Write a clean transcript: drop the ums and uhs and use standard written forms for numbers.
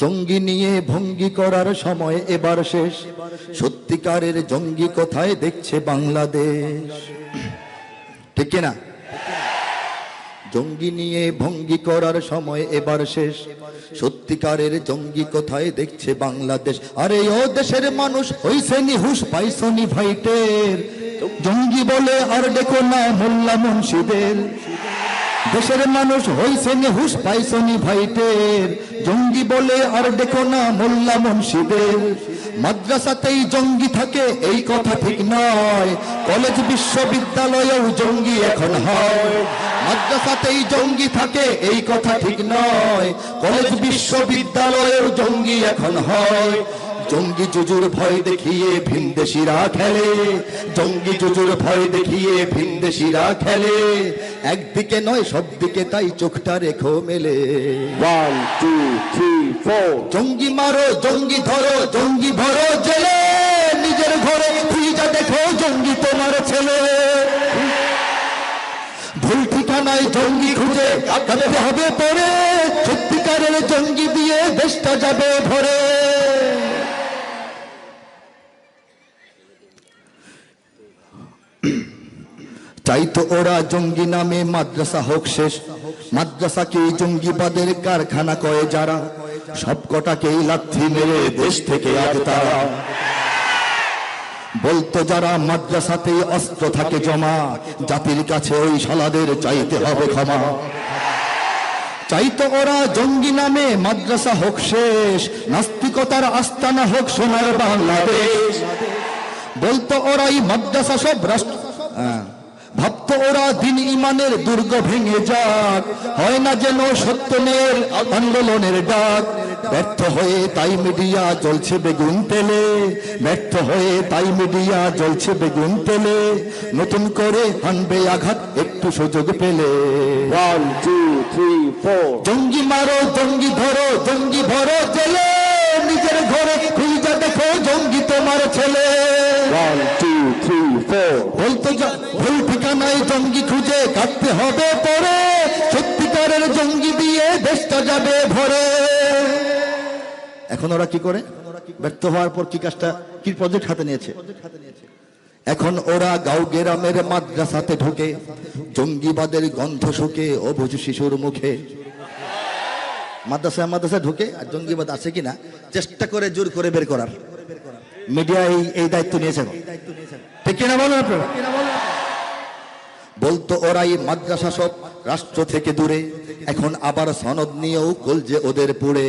জঙ্গি নিয়ে ভঙ্গি করার সময় এবার শেষ। সত্যিকারের জঙ্গি কোথায় দেখছে বাংলাদেশ? ঠিক না? জঙ্গি নিয়ে ভঙ্গি করার সময় এবার শেষ। সত্যিকারের জঙ্গি কোথায় দেখছে বাংলাদেশ? আরে ও দেশের মানুষ হইছে নিহুশ, পাইছনি ভাইটের। জঙ্গি বলে আর দেখো না মোল্লা মুন্সিদের। দেশের মানুষ হইছে নিহুশ, পাইছনি ভাইটের। জঙ্গি বলে আর দেখো না মোল্লা মুন্সিদের। মাদ্রাসাতেই জঙ্গি থাকে এই কথা ঠিক নয়, কলেজ বিশ্ববিদ্যালয়েও জঙ্গি এখন হয়। মাদ্রাসাতেই জঙ্গি থাকে এই কথা ঠিক নয়, কলেজ বিশ্ববিদ্যালয়েও জঙ্গি এখন হয়। জঙ্গি জুজুর ভয় দেখিয়ে ভিনদেশিরা খেলে, জঙ্গি জুজুর ভয় দেখিয়ে ভিনদেশিরা খেলে। একদিকে নয় সব দিকে তাই চোখটা রেখো মেলে। 1 2 3 4 জঙ্গি মারো জঙ্গি ধরো জঙ্গি ভরো জেলে। নিজের ঘরে খুঁজে দেখো জঙ্গি তোমার ছেলে। ভুল ঠিকানায় জঙ্গি খুঁজে কাটাতে হবে পরে। সত্যিকারের জঙ্গি দিয়ে দেশটা যাবে ভরে। চাইতো ওরা জঙ্গি নামে মাদ্রাসা হোক শেষ। মাদ্রাসাকেই জঙ্গিবাদের কারখানা কয়ে যারা, সব কটাকেই লাথি মেরে দেশ থেকে আজ তারা। বলতো যারা মাদ্রাসাতেই অস্ত্র থাকে জমা, জাতির কাছে ওই শালাদের চাইতে হবে ক্ষমা। চাইতো ওরা জঙ্গি নামে মাদ্রাসা হোক শেষ, নাস্তিকতার আস্তানা হোক সোনার বাংলাদেশ। বলতো ওরাই মাদ্রাসা সব রাষ্ট্র, ভাবতো ওরা দিন ইমানের দুর্গ ভেঙে যাক, হয় না যেন সত্যনের আন্দোলনের ডাক। ব্যর্থ হয়ে তাই মিডিয়া জ্বলছে বেগুন তেলে, ব্যর্থ হয়ে তাই মিডিয়া জ্বলছে বেগুন তেলে। নতুন করে হানবে আঘাত একটু সুযোগ পেলে। 1 2 3 4 জঙ্গি মারো জঙ্গি ধরো জঙ্গি ভরো জেলে। নিজের ঘরে খুঁজে দেখো জঙ্গি তোমার ছেলে। 1 2 3 4 বলতো ভুল ঠিকানায় জঙ্গি খুঁজে কাটতে হবে পরে। সত্যিকারের জঙ্গি দিয়ে দেশটা যাবে ভরে। এখন ওরা কি করে? ব্যর্থ হওয়ার পর কি কাজটা, কি প্রজেক্ট হাতে নিয়েছে? এখন ওরা গাঁও গ্রামের মাদ্রাসাতে ঢুকে, জঙ্গিবাদের গন্ধ শুকে অবুঝ শিশুর মুখে। মাদ্রাসায় ঢুকে আর জঙ্গিবাদ আছে কিনা চেষ্টা করে জোর করে বের করার। মিডিয়া এই দায়িত্ব নিয়েছে। ঠিক কিনা বলুন আপনারা? বলতো ওরাই মাদ্রাসা সব রাষ্ট্র থেকে দূরে, এখন আবার সনদ নিয়েও কলজে ওদের পুড়ে।